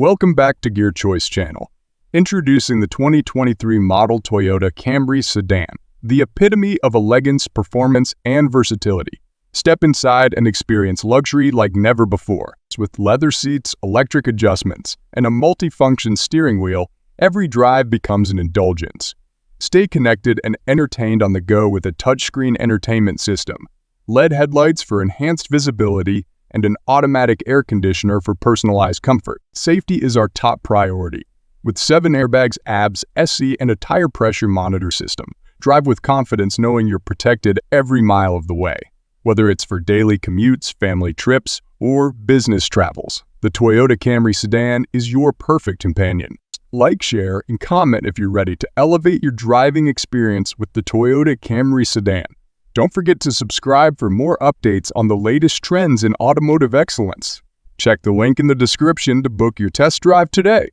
Welcome back to Gear Choice Channel. Introducing the 2023 model Toyota Camry Sedan, the epitome of elegance, performance, and versatility. Step inside and experience luxury like never before. With leather seats, electric adjustments, and a multi-function steering wheel, every drive becomes an indulgence. Stay connected and entertained on the go with a touchscreen entertainment system, LED headlights for enhanced visibility, and an automatic air conditioner for personalized comfort. Safety is our top priority. With 7 airbags, ABS, SC, and a tire pressure monitor system, drive with confidence knowing you're protected every mile of the way. Whether it's for daily commutes, family trips, or business travels, the Toyota Camry Sedan is your perfect companion. Like, share, and comment if you're ready to elevate your driving experience with the Toyota Camry Sedan. Don't forget to subscribe for more updates on the latest trends in automotive excellence. Check the link in the description to book your test drive today.